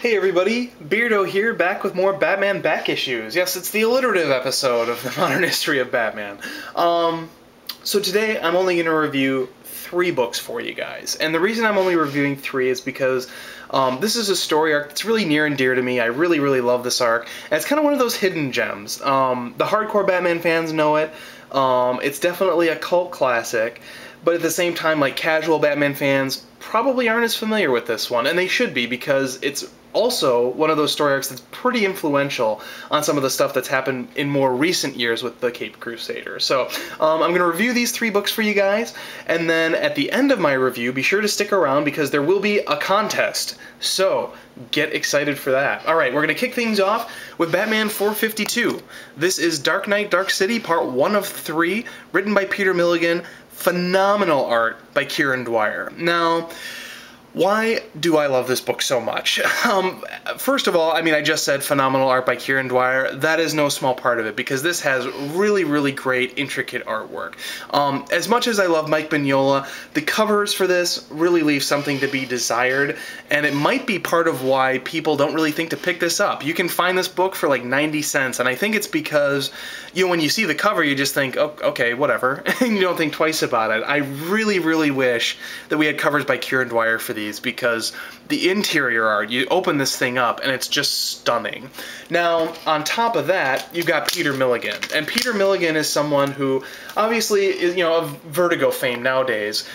Hey everybody, Beardo here, back with more Batman back issues. Yes, it's the alliterative episode of the modern history of Batman. So today I'm only going to review 3 books for you guys. And the reason I'm only reviewing 3 is because this is a story arc that's really near and dear to me. I really, really love this arc. And it's kind of one of those hidden gems. The hardcore Batman fans know it. It's definitely a cult classic. But at the same time, like, casual Batman fans probably aren't as familiar with this one. And they should be, because it's also one of those story arcs that's pretty influential on some of the stuff that's happened in more recent years with the Caped Crusader. So I'm going to review these 3 books for you guys, and then at the end of my review, be sure to stick around because there will be a contest. So get excited for that. Alright, we're going to kick things off with Batman 452. This is Dark Knight, Dark City, part 1 of 3, written by Peter Milligan. Phenomenal art by Kieran Dwyer. Now, why do I love this book so much? First of all, I mean, I just said phenomenal art by Kieran Dwyer. That is no small part of it, because this has really, really great, intricate artwork. As much as I love Mike Mignola, the covers for this really leave something to be desired, and it might be part of why people don't really think to pick this up. You can find this book for like 90 cents, and I think it's because, you know, when you see the cover, you just think, oh, okay, whatever, and you don't think twice about it. I really, really wish that we had covers by Kieran Dwyer for these, because the interior art, you open this thing up and it's just stunning. Now, on top of that, you've got Peter Milligan. And Peter Milligan is someone who obviously is, you know, of Vertigo fame nowadays.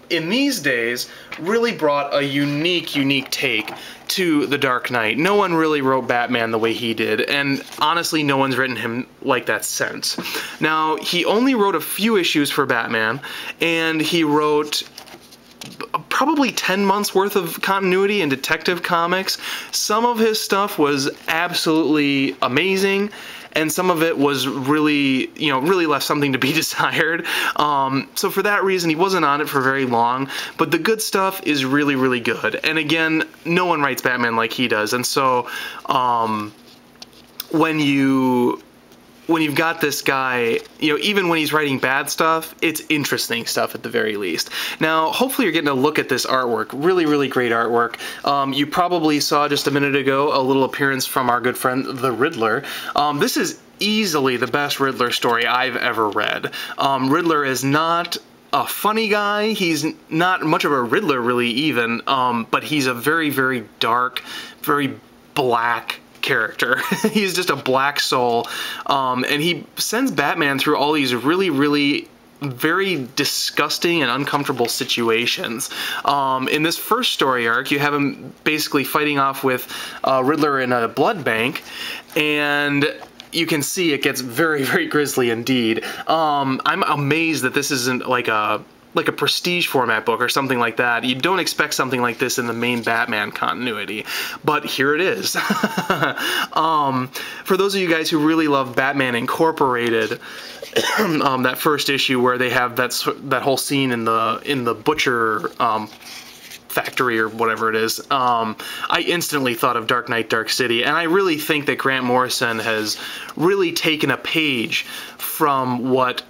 In these days, really brought a unique take to The Dark Knight. No one really wrote Batman the way he did, and honestly, no one's written him like that since. Now, he only wrote a few issues for Batman, and he wrote probably 10 months worth of continuity in Detective Comics. Some of his stuff was absolutely amazing, and some of it was really, you know, really left something to be desired. So for that reason, he wasn't on it for very long, but the good stuff is really, really good. And again, no one writes Batman like he does, and so when you've got this guy, you know, even when he's writing bad stuff, it's interesting stuff at the very least. Now, hopefully you're getting a look at this artwork. Really, really great artwork. You probably saw just a minute ago a little appearance from our good friend, the Riddler. This is easily the best Riddler story I've ever read. Riddler is not a funny guy. He's not much of a Riddler, really, even, but he's a very, very dark, very black character. He's just a black soul, and he sends Batman through all these really, really very disgusting and uncomfortable situations. In this first story arc, you have him basically fighting off with Riddler in a blood bank, and you can see it gets very, very grisly indeed. I'm amazed that this isn't like a prestige format book or something like that. You don't expect something like this in the main Batman continuity, but here it is. For those of you guys who really love Batman Incorporated, that first issue where they have that whole scene in the butcher factory or whatever it is, I instantly thought of Dark Knight, Dark City, and I really think that Grant Morrison has really taken a page from what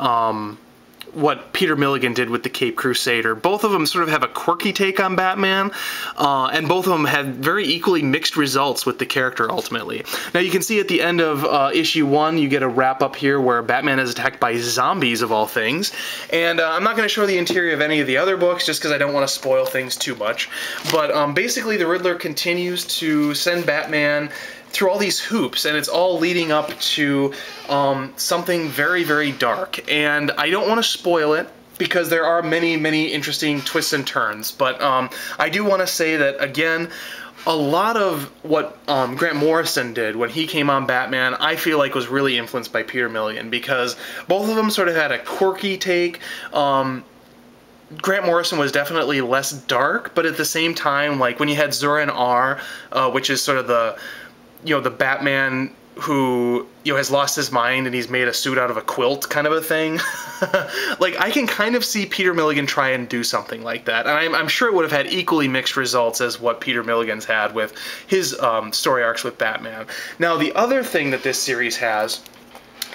Peter Milligan did with the Caped Crusader. Both of them sort of have a quirky take on Batman, and both of them had very equally mixed results with the character ultimately. Now you can see at the end of issue 1, you get a wrap up here where Batman is attacked by zombies of all things, and I'm not going to show the interior of any of the other books just because I don't want to spoil things too much, but basically the Riddler continues to send Batman through all these hoops, and it's all leading up to something very, very dark. And I don't want to spoil it, because there are many, many interesting twists and turns, but I do want to say that, again, a lot of what Grant Morrison did when he came on Batman, I feel like was really influenced by Peter Milligan, because both of them sort of had a quirky take. Grant Morrison was definitely less dark, but at the same time, like when you had Zora R, which is sort of the Batman who, you know, has lost his mind and he's made a suit out of a quilt kind of a thing. Like, I can kind of see Peter Milligan try and do something like that. And I'm sure it would have had equally mixed results as what Peter Milligan's had with his story arcs with Batman. Now, the other thing that this series has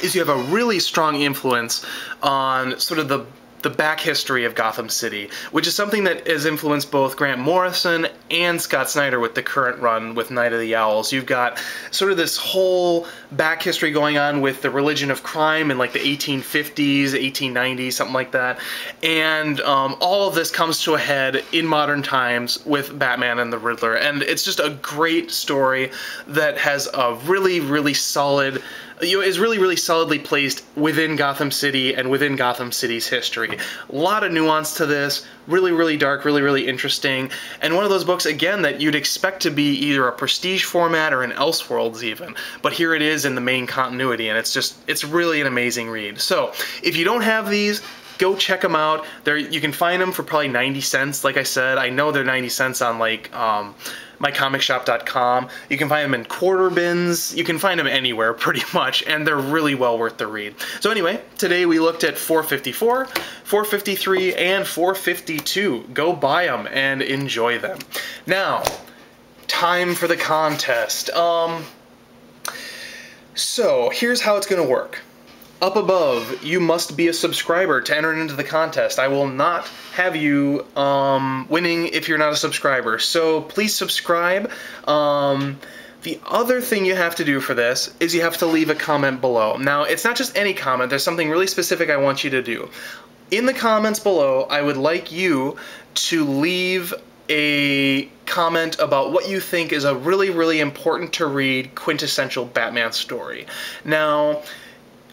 is you have a really strong influence on sort of the the back history of Gotham City, which is something that has influenced both Grant Morrison and Scott Snyder with the current run with Night of the Owls. You've got sort of this whole back history going on with the religion of crime in like the 1850s, 1890s, something like that. And all of this comes to a head in modern times with Batman and the Riddler. And it's just a great story that has a really, really solid, is really, really solidly placed within Gotham City and within Gotham City's history. A lot of nuance to this, really, really dark, really, really interesting, and one of those books, again, that you'd expect to be either a prestige format or an Elseworlds even, but here it is in the main continuity, and it's really an amazing read. So, if you don't have these, go check them out. You can find them for probably 90 cents, like I said. I know they're 90 cents on, like, mycomicshop.com. You can find them in quarter bins. You can find them anywhere, pretty much, and they're really well worth the read. So anyway, today we looked at 454, 453, and 452. Go buy them and enjoy them. Now, time for the contest. So, here's how it's going to work. Up above, you must be a subscriber to enter into the contest. I will not have you winning if you're not a subscriber. So please subscribe. The other thing you have to do for this is you have to leave a comment below. Now, it's not just any comment. There's something really specific I want you to do. In the comments below, I would like you to leave a comment about what you think is a really, really important to read quintessential Batman story. Now,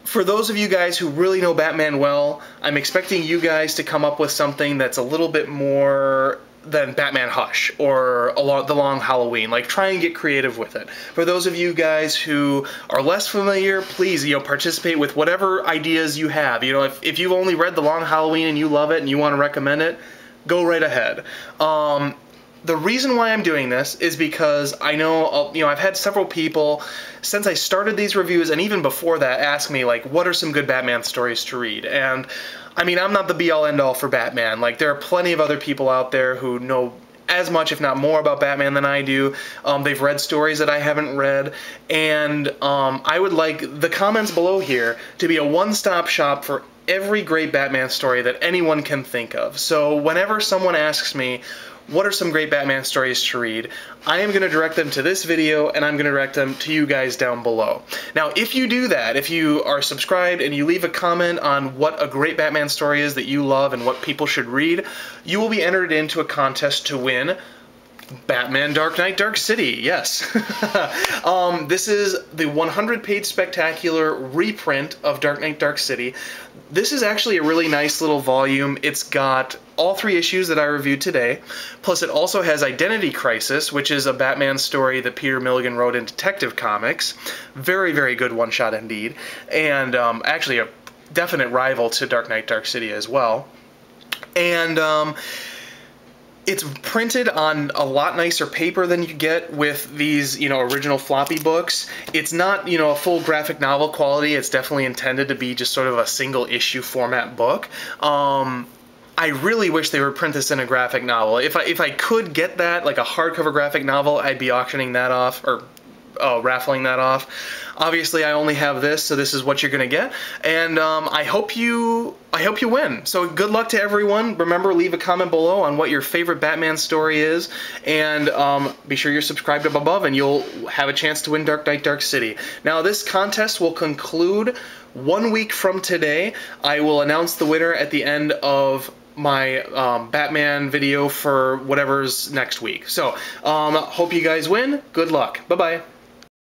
for those of you guys who really know Batman well, I'm expecting you guys to come up with something that's a little bit more than Batman Hush or The Long Halloween. Like, try and get creative with it. For those of you guys who are less familiar, please, participate with whatever ideas you have. If you've only read The Long Halloween and you love it and you want to recommend it, go right ahead. The reason why I'm doing this is because I know, I've had several people since I started these reviews and even before that ask me, like, what are some good Batman stories to read? And, I mean, I'm not the be-all end-all for Batman. Like, there are plenty of other people out there who know as much, if not more, about Batman than I do. They've read stories that I haven't read, and I would like the comments below here to be a one-stop shop for every great Batman story that anyone can think of. So whenever someone asks me, what are some great Batman stories to read, I am going to direct them to this video, and I'm going to direct them to you guys down below. Now, if you do that, if you are subscribed and you leave a comment on what a great Batman story is that you love and what people should read, you will be entered into a contest to win Batman Dark Knight Dark City, yes. This is the 100-page spectacular reprint of Dark Knight Dark City. This is actually a really nice little volume. It's got all 3 issues that I reviewed today, plus it also has Identity Crisis, which is a Batman story that Peter Milligan wrote in Detective Comics. Very, very good one-shot indeed, and actually a definite rival to Dark Knight Dark City as well. And it's printed on a lot nicer paper than you get with these, original floppy books. It's not, a full graphic novel quality. It's definitely intended to be just sort of a single issue format book. I really wish they would print this in a graphic novel. If I could get that, like a hardcover graphic novel, I'd be auctioning that off, or raffling that off. Obviously, I only have this, so this is what you're gonna get, and I hope you win. So good luck to everyone. Remember, leave a comment below on what your favorite Batman story is, and be sure you're subscribed up above, and you'll have a chance to win Dark Knight Dark City. Now, this contest will conclude 1 week from today. I will announce the winner at the end of my Batman video for whatever's next week. So, hope you guys win. Good luck. Bye-bye.